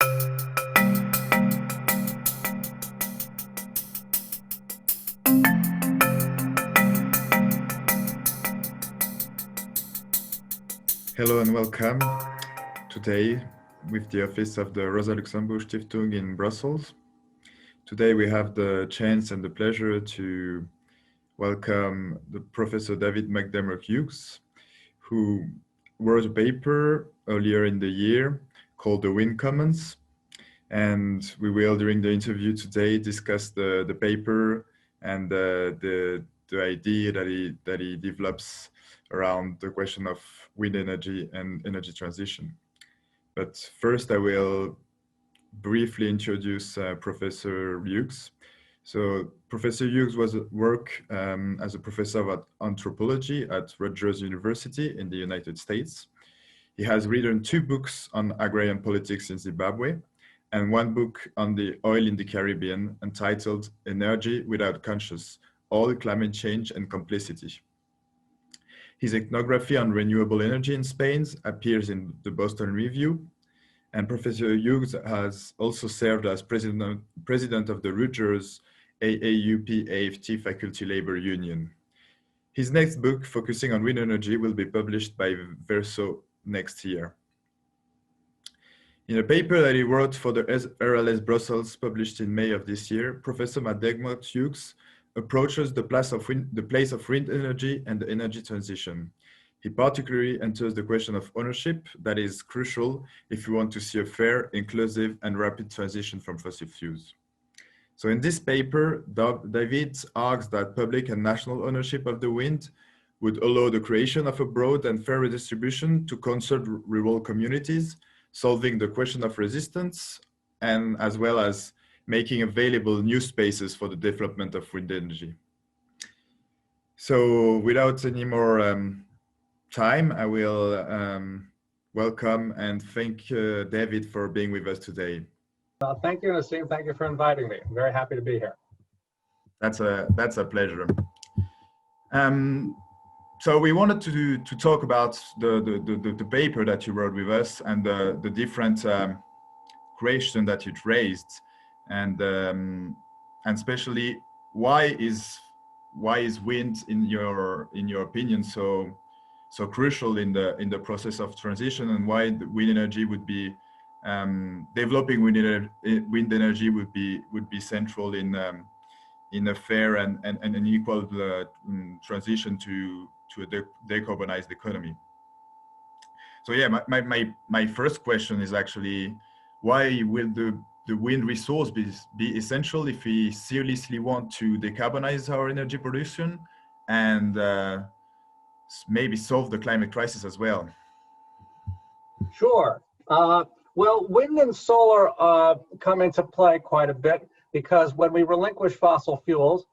Hello and welcome. Today, with the office of the Rosa Luxemburg Stiftung in Brussels. Today we have the chance and the pleasure to welcome the Professor David McDermott Hughes, who wrote a paper earlier in the year called The Wind Commons. And we will, during the interview today, discuss the paper and the idea that he develops around the question of wind energy and energy transition. But first, I will briefly introduce Professor Hughes. So Professor Hughes worked as a professor of anthropology at Rutgers University in the United States. He has written 2 books on agrarian politics in Zimbabwe and 1 book on the oil in the Caribbean entitled Energy Without Conscience, Oil, Climate Change and Complicity. His ethnography on renewable energy in Spain appears in the Boston Review, and Professor Hughes has also served as president of the Rutgers AAUP-AFT Faculty Labor Union. His next book, focusing on wind energy, will be published by Verso next year. In a paper that he wrote for the RLS Brussels, published in May of this year, Professor McDermott Hughes approaches the place of wind energy and the energy transition. He particularly enters the question of ownership that is crucial if you want to see a fair, inclusive, and rapid transition from fossil fuels. So in this paper, David argues that public and national ownership of the wind would allow the creation of a broad and fair redistribution to concerned rural communities, solving the question of resistance, and as well as making available new spaces for the development of wind energy. So without any more time, I will welcome and thank David for being with us today. Thank you, Nessim. Thank you for inviting me. I'm very happy to be here. That's a pleasure. So we wanted to talk about the paper that you wrote with us and the different questions that it raised, and especially why is wind in your opinion so crucial in the process of transition, and why the wind energy would be developing wind energy would be central in a fair and an equal transition to a decarbonized economy. So yeah, my first question is actually, why will the wind resource be essential if we seriously want to decarbonize our energy production and maybe solve the climate crisis as well? Sure. Well, wind and solar come into play quite a bit, because when we relinquish fossil fuels,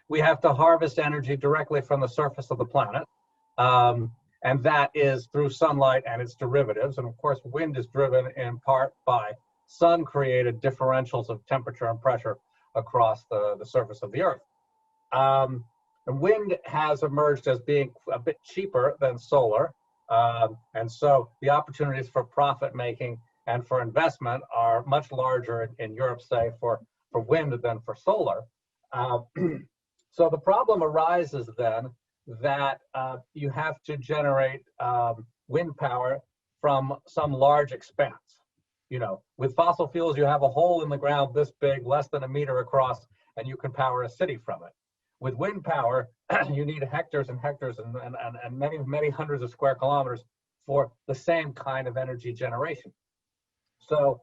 we have to harvest energy directly from the surface of the planet. And that is through sunlight and its derivatives. And of course, wind is driven in part by sun-created differentials of temperature and pressure across the surface of the Earth. And wind has emerged as being a bit cheaper than solar. And so the opportunities for profit making and for investment are much larger in Europe, say, for wind than for solar. So the problem arises then that you have to generate wind power from some large expanse. You know, with fossil fuels, you have a hole in the ground this big, less than 1 meter across, and you can power a city from it. With wind power, you need hectares and hectares and many hundreds of square kilometers for the same kind of energy generation. So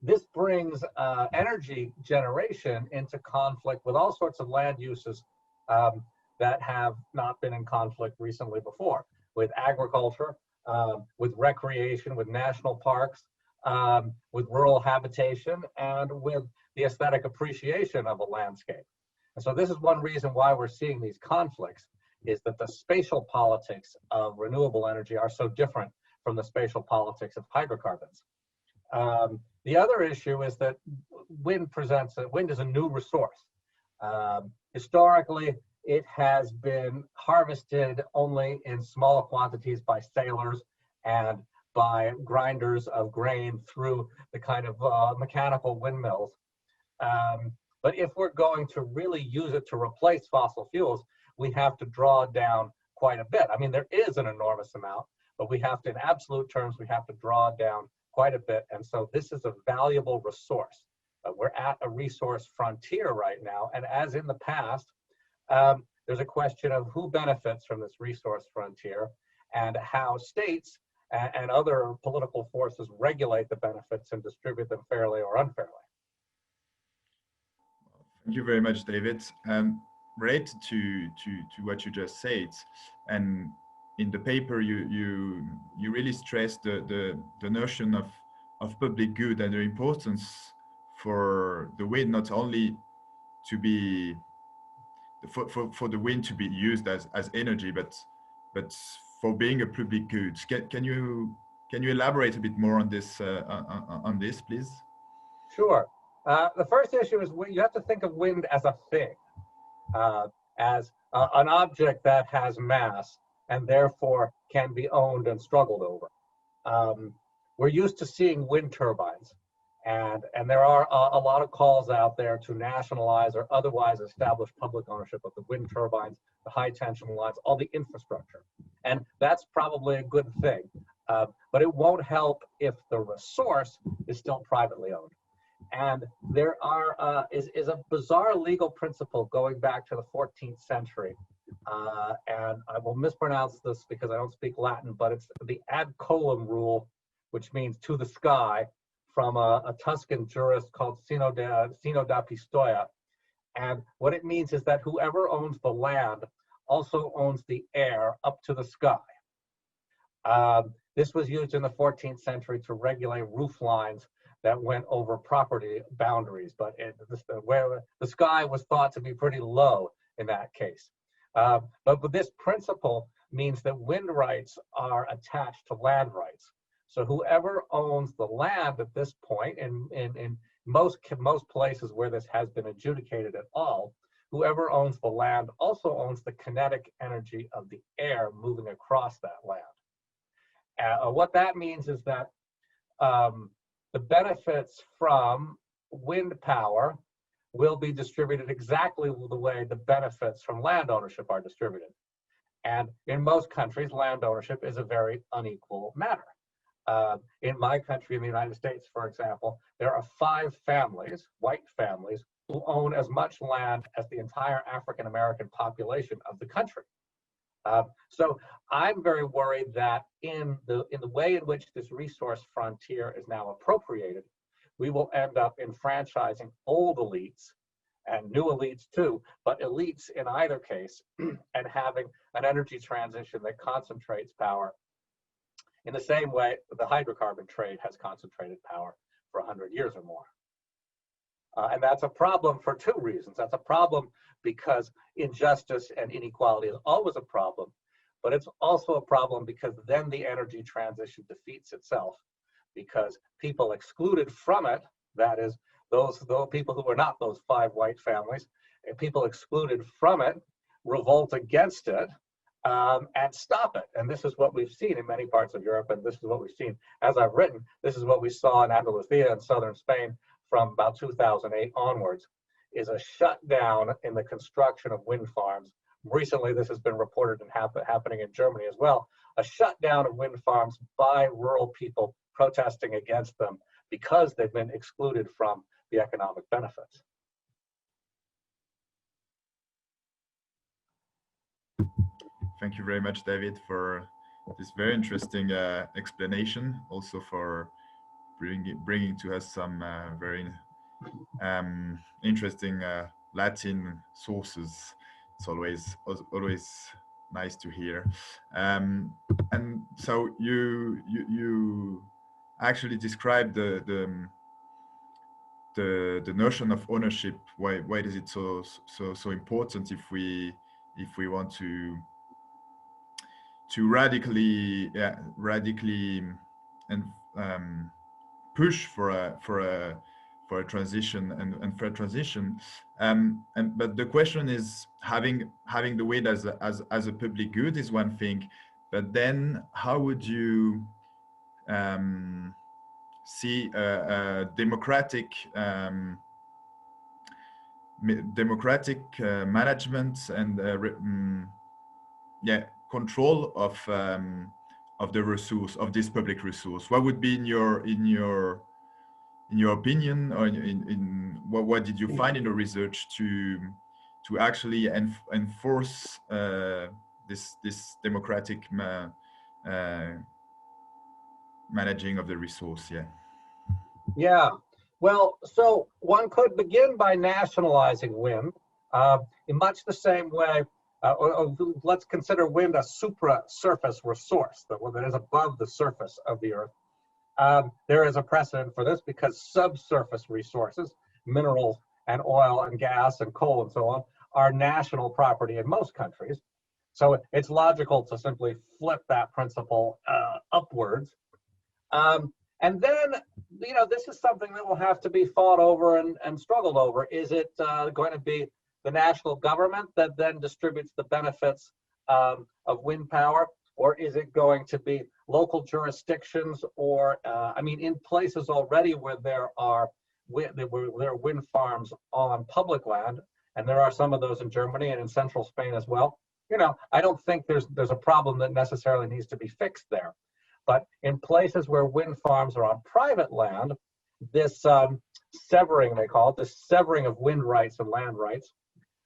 this brings energy generation into conflict with all sorts of land uses that have not been in conflict recently before, with agriculture, with recreation, with national parks, with rural habitation, and with the aesthetic appreciation of a landscape. And so this is one reason why we're seeing these conflicts, is that the spatial politics of renewable energy are so different from the spatial politics of hydrocarbons. The other issue is that wind is a new resource. Historically, it has been harvested only in small quantities by sailors and by grinders of grain through the kind of mechanical windmills. But if we're going to really use it to replace fossil fuels, we have to draw down quite a bit. I mean, there is an enormous amount, but we have to, in absolute terms, we have to draw down quite a bit. And so this is a valuable resource. We're at a resource frontier right now. And as in the past, there's a question of who benefits from this resource frontier and how states and other political forces regulate the benefits and distribute them fairly or unfairly. Thank you very much, David. Related to what you just said, and in the paper you really stress the notion of public good and the importance for the wind not only to be for the wind to be used as energy, but for being a public good. Can you elaborate a bit more on this please? Sure. The first issue is you have to think of wind as a thing, as an object that has mass and therefore can be owned and struggled over. We're used to seeing wind turbines, and there are a lot of calls out there to nationalize or otherwise establish public ownership of the wind turbines, the high tension lines, all the infrastructure. And that's probably a good thing, but it won't help if the resource is still privately owned. And there is a bizarre legal principle going back to the 14th century. And I will mispronounce this because I don't speak Latin, but it's the ad coelum rule, which means to the sky, from a Tuscan jurist called Sino da Pistoia. And what it means is that whoever owns the land also owns the air up to the sky. This was used in the 14th century to regulate roof lines that went over property boundaries, but where the sky was thought to be pretty low in that case. But this principle means that wind rights are attached to land rights. So whoever owns the land at this point, in most places where this has been adjudicated at all, whoever owns the land also owns the kinetic energy of the air moving across that land. What that means is that the benefits from wind power will be distributed exactly the way the benefits from land ownership are distributed. And in most countries, land ownership is a very unequal matter. In my country, in the United States, for example, there are 5 families, white families, who own as much land as the entire African-American population of the country. So I'm very worried that in the way in which this resource frontier is now appropriated, we will end up enfranchising old elites and new elites too, but elites in either case, and having an energy transition that concentrates power in the same way the hydrocarbon trade has concentrated power for 100 years or more. And that's a problem for 2 reasons. That's a problem because injustice and inequality is always a problem, but it's also a problem because then the energy transition defeats itself, because people excluded from it, that is, those people who are not those 5 white families, and people excluded from it revolt against it and stop it. And this is what we've seen in many parts of Europe, and this is what we've seen, as I've written, this is what we saw in Andalusia in southern Spain from about 2008 onwards, is a shutdown in the construction of wind farms. Recently, this has been reported and happening in Germany as well, a shutdown of wind farms by rural people protesting against them because they've been excluded from the economic benefits. Thank you very much, David, for this very interesting explanation, also for bringing to us some very interesting Latin sources. It's always nice to hear. And so you actually described the notion of ownership. Why is it so important if we want to radically and push for a transition and fair transition, but the question is, having the wind as a public good is one thing, but then how would you see a democratic management and yeah, control of the resource, of this public resource. What would be in your opinion, or in what did you find in the research to actually enforce this democratic managing of the resource? Yeah. Yeah. Well, so one could begin by nationalizing wind in much the same way. Or let's consider wind a supra-surface resource that is above the surface of the earth. There is a precedent for this because subsurface resources, minerals and oil and gas and coal and so on, are national property in most countries. So it's logical to simply flip that principle upwards. And then, you know, this is something that will have to be fought over and struggled over. Is it going to be the national government that then distributes the benefits of wind power? Or is it going to be local jurisdictions, or I mean, in places already where there are wind farms on public land, and there are some of those in Germany and in central Spain as well. You know, I don't think there's a problem that necessarily needs to be fixed there. But in places where wind farms are on private land, this severing, they call it, this severing of wind rights and land rights,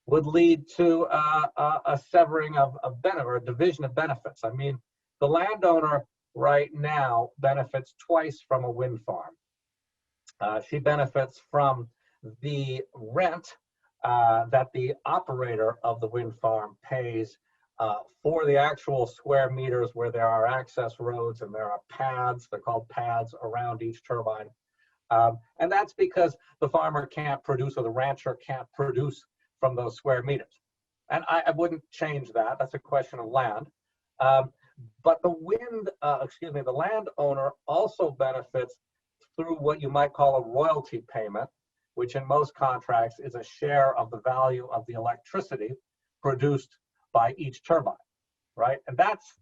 would lead to a severing of benefit, or a division of benefits. I mean, the landowner right now benefits twice from a wind farm. She benefits from the rent that the operator of the wind farm pays for the actual square meters where there are access roads and there are pads, they're called pads, around each turbine. And that's because the farmer can't produce, or the rancher can't produce from those square meters. And I wouldn't change that. That's a question of land. But the landowner also benefits through what you might call a royalty payment, which in most contracts is a share of the value of the electricity produced by each turbine, right? And that's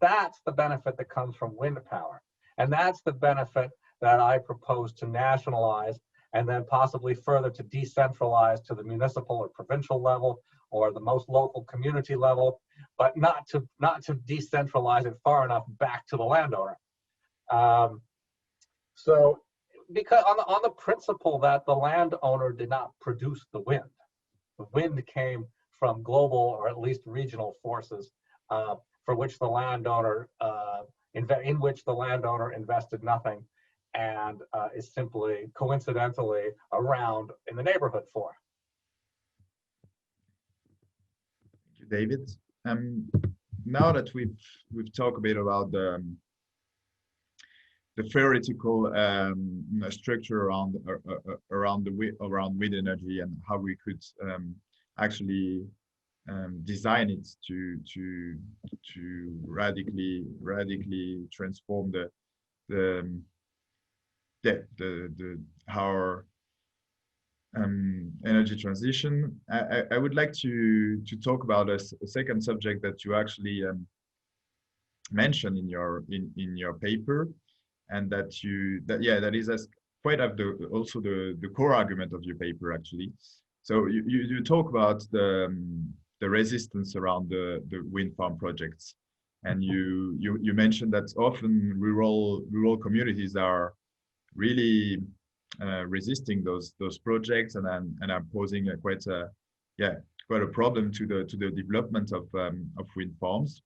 the benefit that comes from wind power. And that's the benefit that I propose to nationalize, and then possibly further to decentralize to the municipal or provincial level, or the most local community level, but not to decentralize it far enough back to the landowner. So, because on the principle that the landowner did not produce the wind came from global or at least regional forces, for which the landowner in which the landowner invested nothing, and is simply coincidentally around in the neighborhood for. Thank you, David. Now that we've talked a bit about the theoretical structure around wind energy, and how we could actually design it to radically transform our energy transition. I would like to talk about a second subject that you actually mentioned in your paper, and that is quite of also the core argument of your paper, actually. So you talk about the resistance around the wind farm projects, and you mentioned that often rural communities are really resisting those projects, and are posing quite a problem to the development of wind farms.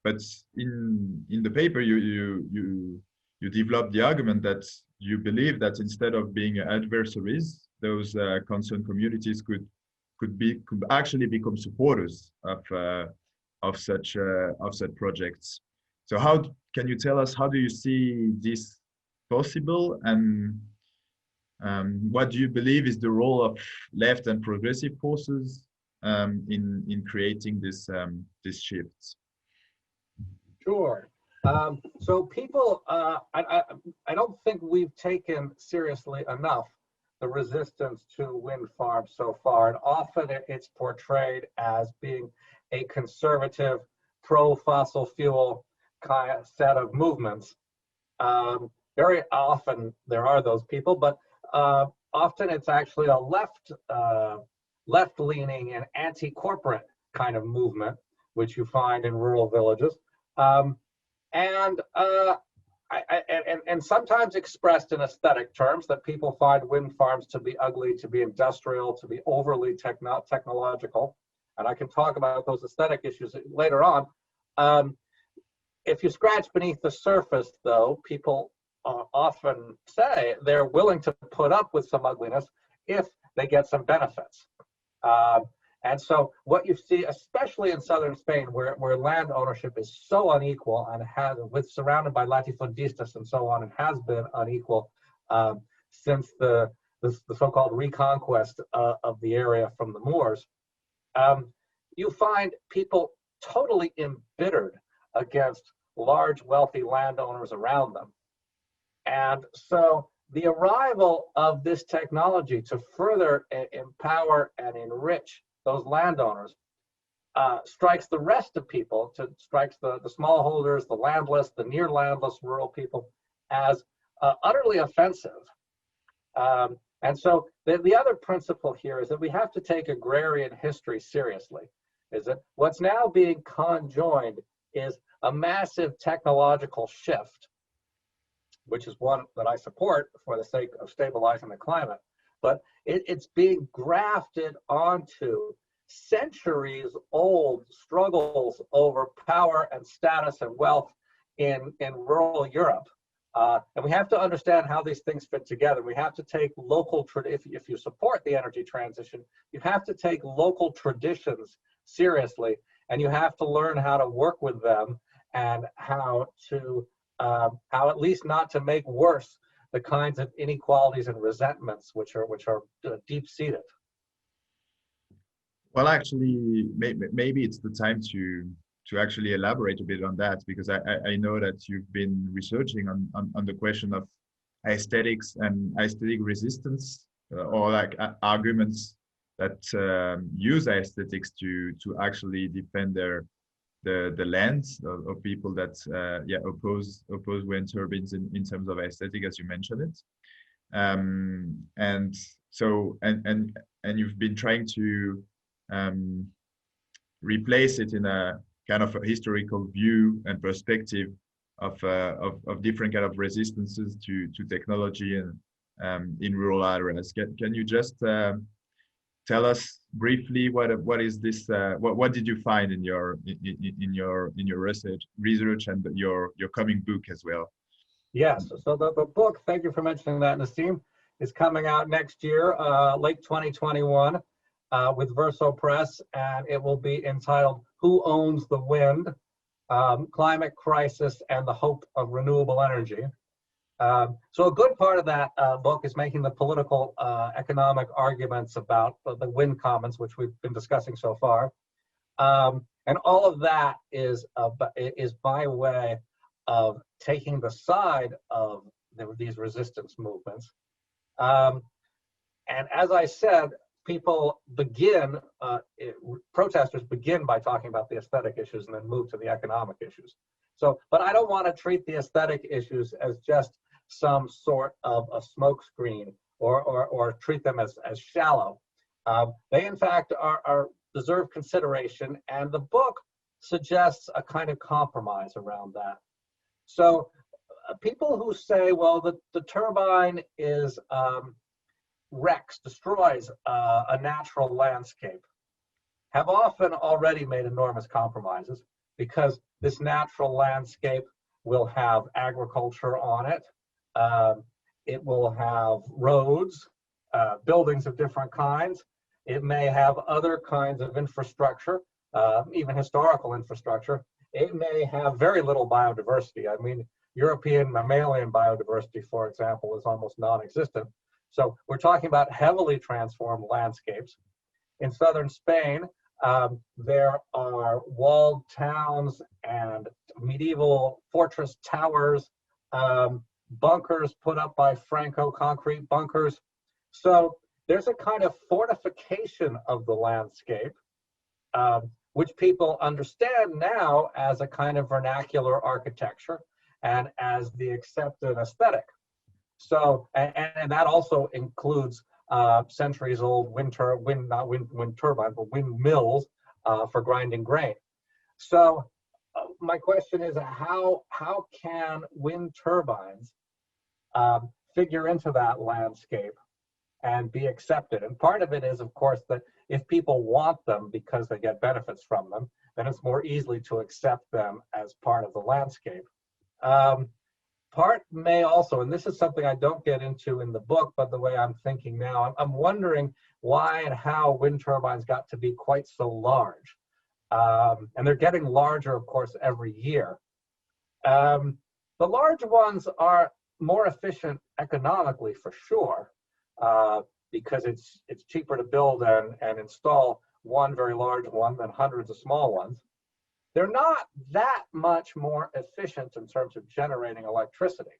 But in the paper, you develop the argument that you believe that instead of being adversaries, those concerned communities could actually become supporters of such projects. So how can you tell us, how do you see this possible, and what do you believe is the role of left and progressive forces in creating this shift? Sure. So people, I don't think we've taken seriously enough the resistance to wind farms so far, and often it's portrayed as being a conservative, pro-fossil fuel kind of set of movements. very often there are those people, but often it's actually a left-leaning and anti-corporate kind of movement, which you find in rural villages, and sometimes expressed in aesthetic terms, that people find wind farms to be ugly, to be industrial, to be overly technological. And I can talk about those aesthetic issues later on. If you scratch beneath the surface, though, people often say they're willing to put up with some ugliness if they get some benefits. And so what you see, especially in southern Spain, where land ownership is so unequal and surrounded by latifundistas and so on, and has been unequal since the so-called reconquest of the area from the Moors, you find people totally embittered against large, wealthy landowners around them. And so the arrival of this technology to further empower and enrich those landowners strikes the rest of people, strikes the smallholders, the landless, the near landless rural people as utterly offensive. And so the other principle here is that we have to take agrarian history seriously, is that what's now being conjoined is a massive technological shift, which is one that I support for the sake of stabilizing the climate, but it's being grafted onto centuries-old struggles over power and status and wealth in rural Europe. And we have to understand how these things fit together. We have to take local, if you support the energy transition, you have to take local traditions seriously, and you have to learn how to work with them and how at least not to make worse the kinds of inequalities and resentments which are deep-seated. Well, actually, maybe it's the time to actually elaborate a bit on that, because I know that you've been researching on the question of aesthetics and aesthetic resistance, or like arguments that use aesthetics to actually defend the lands of people that oppose wind turbines in terms of aesthetic, as you mentioned it, and so and you've been trying to replace it in a kind of a historical view and perspective of different kind of resistances to technology and in rural areas. Can you just tell us briefly what is this? What did you find in your research and your coming book as well? Yes. So the book, thank you for mentioning that, Nessim, is coming out next year, late 2021, with Verso Press, and it will be entitled "Who Owns the Wind? Climate Crisis and the Hope of Renewable Energy." So a good part of that book is making the political economic arguments about the wind commons, which we've been discussing so far. And all of that is by way of taking the side of these resistance movements. And as I said, protesters begin by talking about the aesthetic issues and then move to the economic issues. So, but I don't want to treat the aesthetic issues as just some sort of a smokescreen or treat them as shallow. They in fact deserve consideration, and the book suggests a kind of compromise around that. So people who say, well, the turbine destroys a natural landscape, have often already made enormous compromises, because this natural landscape will have agriculture on it. It will have roads, buildings of different kinds. It may have other kinds of infrastructure, even historical infrastructure. It may have very little biodiversity. I mean, European mammalian biodiversity, for example, is almost non-existent. So we're talking about heavily transformed landscapes. In southern Spain, there are walled towns and medieval fortress towers, bunkers put up by Franco, concrete bunkers. So there's a kind of fortification of the landscape, which people understand now as a kind of vernacular architecture. and as the accepted aesthetic. So, and that also includes centuries-old wind turbines, but windmills for grinding grain. So, my question is, how can wind turbines figure into that landscape and be accepted? And part of it is, of course, that if people want them because they get benefits from them, then it's more easily to accept them as part of the landscape. Part may also, and this is something I don't get into in the book, but the way I'm thinking now, I'm wondering why and how wind turbines got to be quite so large. And they're getting larger, of course, every year. The large ones are more efficient economically, for sure, because it's cheaper to build and install one very large one than hundreds of small ones. They're not that much more efficient in terms of generating electricity.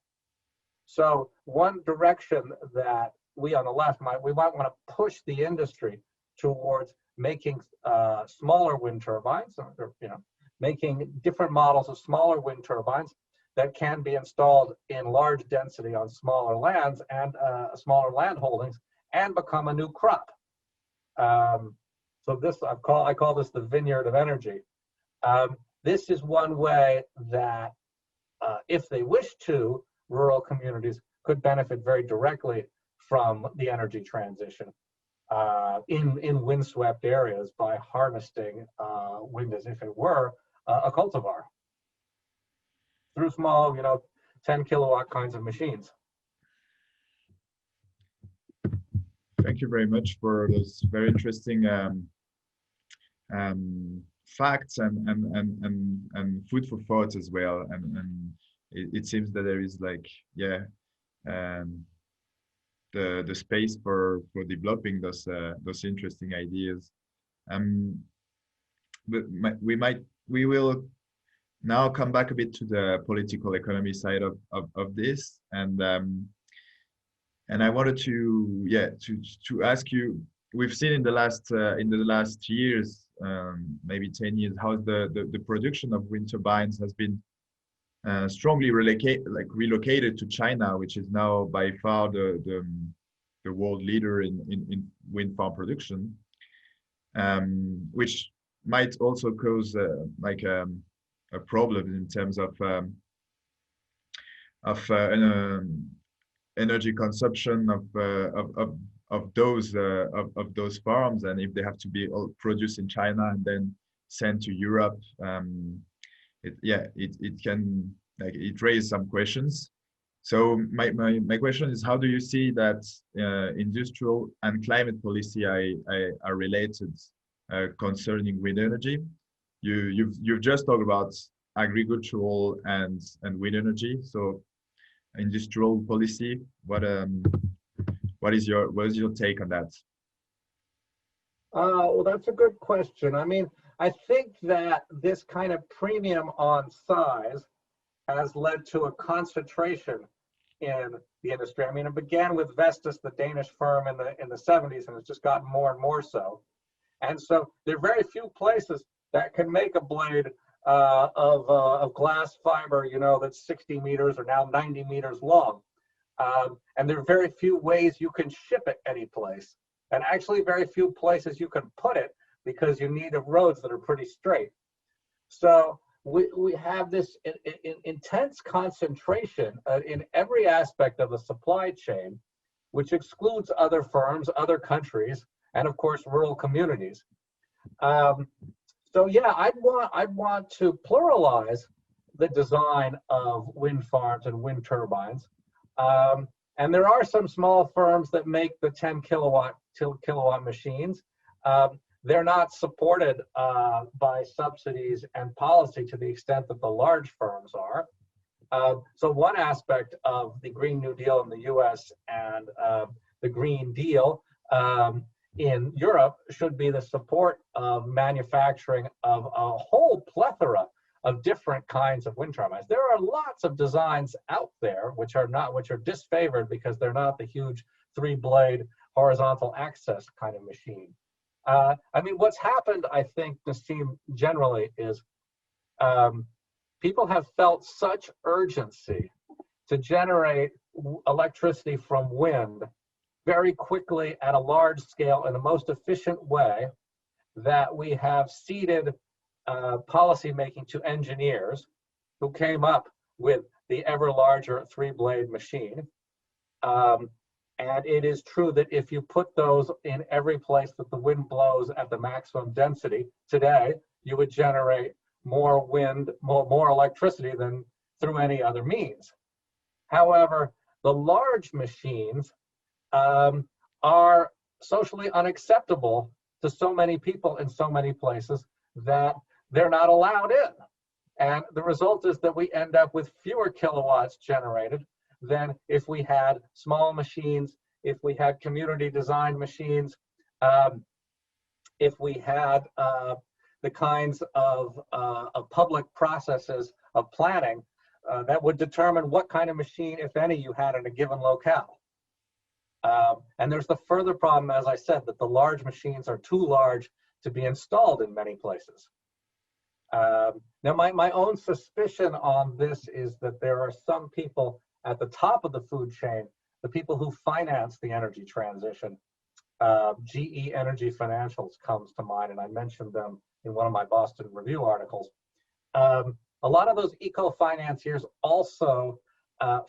So one direction that we on the left might want to push the industry towards making smaller wind turbines, or making different models of smaller wind turbines that can be installed in large density on smaller lands and smaller land holdings and become a new crop. So this I call this the vineyard of energy. This is one way that, if they wish to, rural communities could benefit very directly from the energy transition in windswept areas by harvesting wind as if it were a cultivar through small, 10 kilowatt kinds of machines. Thank you very much for those very interesting facts and food for thought as well. And it seems that there is the space for developing those interesting ideas. But we will now come back a bit to the political economy side of this, and I wanted to ask you. We've seen in the last years, maybe 10 years, how the production of wind turbines has been strongly relocated to China, which is now by far the world leader in wind farm production, which might also cause a problem in terms of energy consumption of those farms, and if they have to be all produced in China and then sent to Europe, it can raise some questions. So my question is, how do you see that industrial and climate policy are related concerning wind energy? You've just talked about agricultural and wind energy. So industrial policy, what is your take on that? Well, that's a good question. I mean, I think that this kind of premium on size has led to a concentration in the industry. I mean, it began with Vestas, the Danish firm, in the 70s, and it's just gotten more and more so. And so there are very few places that can make a blade of glass fiber, that's 60 meters or now 90 meters long. And there are very few ways you can ship it any place. And actually very few places you can put it because you need roads that are pretty straight. So we have this intense concentration in every aspect of the supply chain, which excludes other firms, other countries, and of course, rural communities. So yeah, I'd want to pluralize the design of wind farms and wind turbines. And there are some small firms that make the 10 kilowatt machines. They're not supported by subsidies and policy to the extent that the large firms are. So one aspect of the Green New Deal in the US and the Green Deal in Europe should be the support of manufacturing of a whole plethora of different kinds of wind turbines. There are lots of designs out there which are disfavored because they're not the huge 3-blade horizontal axis kind of machine. I mean, what's happened, I think, Nessim, generally is people have felt such urgency to generate electricity from wind very quickly at a large scale in the most efficient way that we have ceded policy making to engineers who came up with the ever larger three-blade machine. And it is true that if you put those in every place that the wind blows at the maximum density today, you would generate more wind, more electricity than through any other means. However, the large machines are socially unacceptable to so many people in so many places that they're not allowed in. And the result is that we end up with fewer kilowatts generated than if we had small machines, if we had community designed machines, if we had the kinds of public processes of planning that would determine what kind of machine, if any, you had in a given locale. And there's the further problem, as I said, that the large machines are too large to be installed in many places. Now, my own suspicion on this is that there are some people at the top of the food chain, the people who finance the energy transition. GE Energy Financials comes to mind, and I mentioned them in one of my Boston Review articles. A lot of those eco-financiers also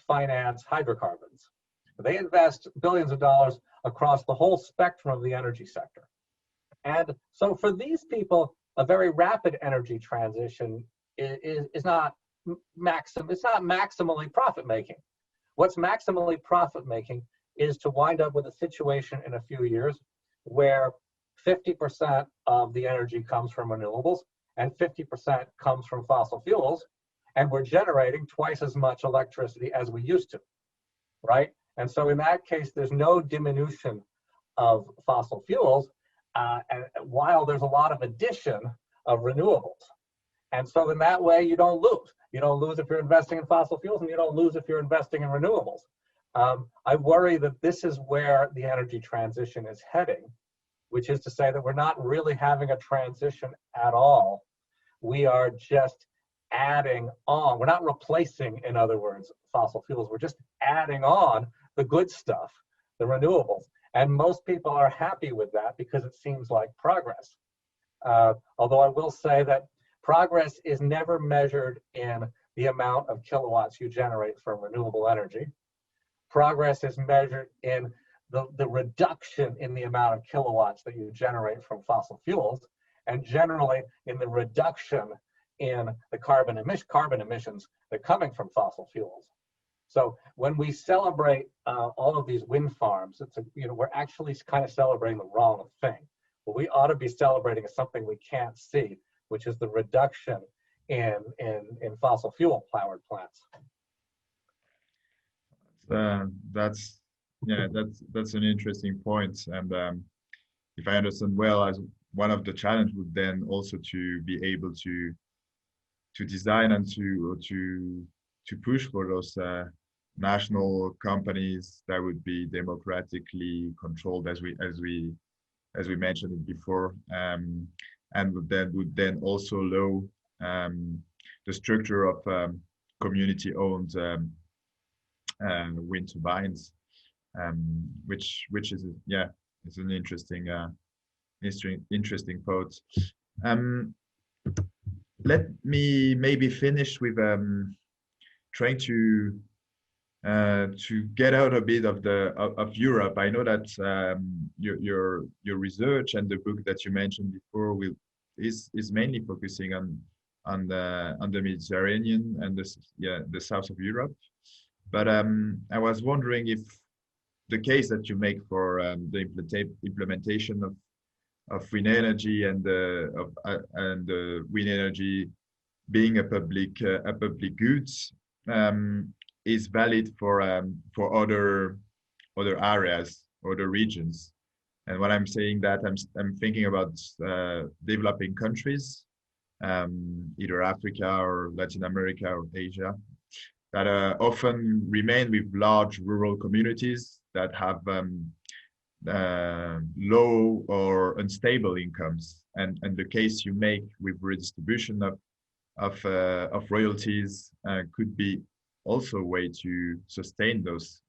finance hydrocarbons. They invest billions of dollars across the whole spectrum of the energy sector. And so for these people, a very rapid energy transition is not maximally profit-making. What's maximally profit-making is to wind up with a situation in a few years where 50% of the energy comes from renewables and 50% comes from fossil fuels, and we're generating twice as much electricity as we used to, right? And so in that case, there's no diminution of fossil fuels, and while there's a lot of addition of renewables. And so in that way, you don't lose. You don't lose if you're investing in fossil fuels, and you don't lose if you're investing in renewables. I worry that this is where the energy transition is heading, which is to say that we're not really having a transition at all. We are just adding on. We're not replacing, in other words, fossil fuels. We're just adding on the good stuff, the renewables. And most people are happy with that because it seems like progress. Although I will say that progress is never measured in the amount of kilowatts you generate from renewable energy. Progress is measured in the reduction in the amount of kilowatts that you generate from fossil fuels, and generally in the reduction in the carbon emissions that are coming from fossil fuels. So when we celebrate all of these wind farms, we're actually kind of celebrating the wrong thing. What we ought to be celebrating is something we can't see, which is the reduction in fossil fuel powered plants. That's an interesting point. And if I understand well, as one of the challenges would then also to be able to design and to push for those national companies that would be democratically controlled, as we mentioned it before, and would then also allow the structure of community-owned wind turbines, which is it's an interesting thought. Let me maybe finish with trying to get out a bit of Europe. I know that your research and the book that you mentioned before is mainly focusing on the Mediterranean and the south of Europe. But I was wondering if the case that you make for the implementation of wind energy and the wind energy being a public goods is valid for other areas, other regions. And when I'm saying that, I'm thinking about developing countries, either Africa or Latin America or Asia, that often remain with large rural communities that have low or unstable incomes. And the case you make with redistribution of royalties could be also a way to sustain those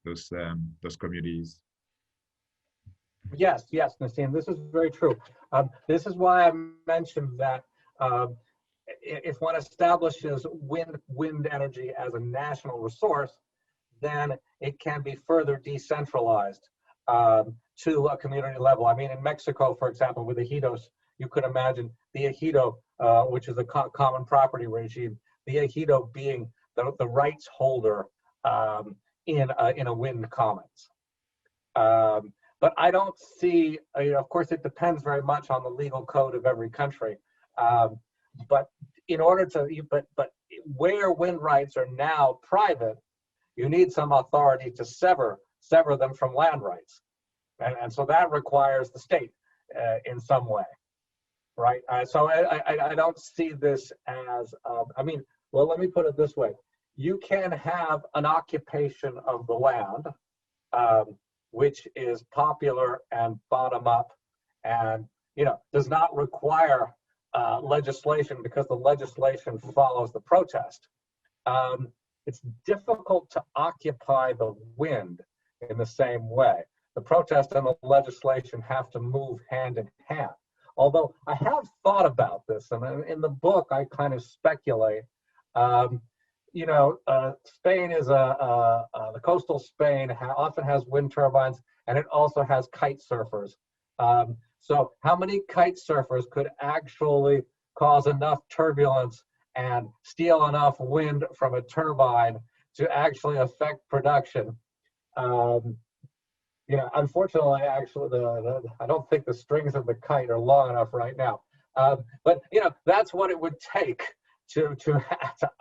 communities. Yes, yes, Nassim, this is very true. This is why I mentioned that if one establishes wind energy as a national resource, then it can be further decentralized to a community level. I mean, in Mexico, for example, with ejidos, you could imagine the ejido, which is a common property regime, the ejido being the rights holder in a wind commons. But I don't see, of course, it depends very much on the legal code of every country. But in order to, but where wind rights are now private, you need some authority to sever them from land rights. And so that requires the state in some way, right? So I don't see this as, I mean, well, let me put it this way. You can have an occupation of the land, which is popular and bottom up and, you know, does not require legislation because the legislation follows the protest. It's difficult to occupy the wind in the same way. The protest and the legislation have to move hand in hand. Although I have thought about this, and in the book I kind of speculate. You know, Spain is the coastal Spain often has wind turbines, and it also has kite surfers. So how many kite surfers could actually cause enough turbulence and steal enough wind from a turbine to actually affect production? You know, unfortunately, actually, I don't think the strings of the kite are long enough right now. But you know, that's what it would take to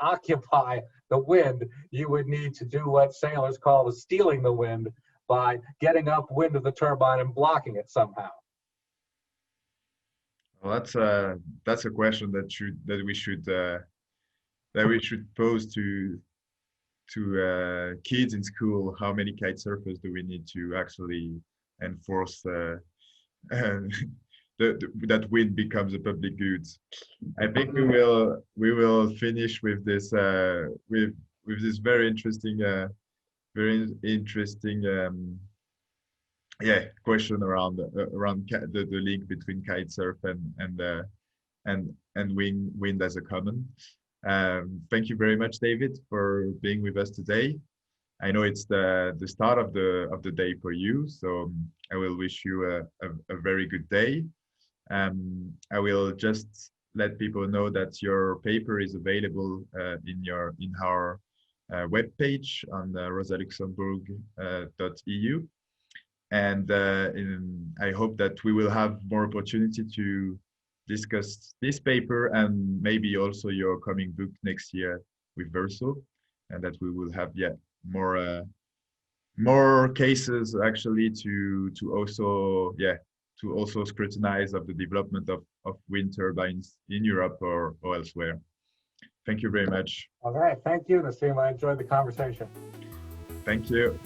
occupy the wind. You would need to do what sailors call the stealing the wind by getting upwind of the turbine and blocking it somehow. Well, that's a question that we should pose to kids in school. How many kite surfers do we need to actually enforce that wind becomes a public good? I think we will finish with this with this very interesting question around the link between kite surf and wind as a common. Thank you very much, David, for being with us today. I know it's the start of the day for you, so I will wish you a very good day. I will just let people know that your paper is available in our webpage on rosaluxembourg.eu. And I hope that we will have more opportunity to discuss this paper and maybe also your coming book next year with Verso, and that we will have more cases actually to also scrutinize of the development of wind turbines in Europe or elsewhere. Thank you very much. All right, thank you, Nassim. I enjoyed the conversation. Thank you.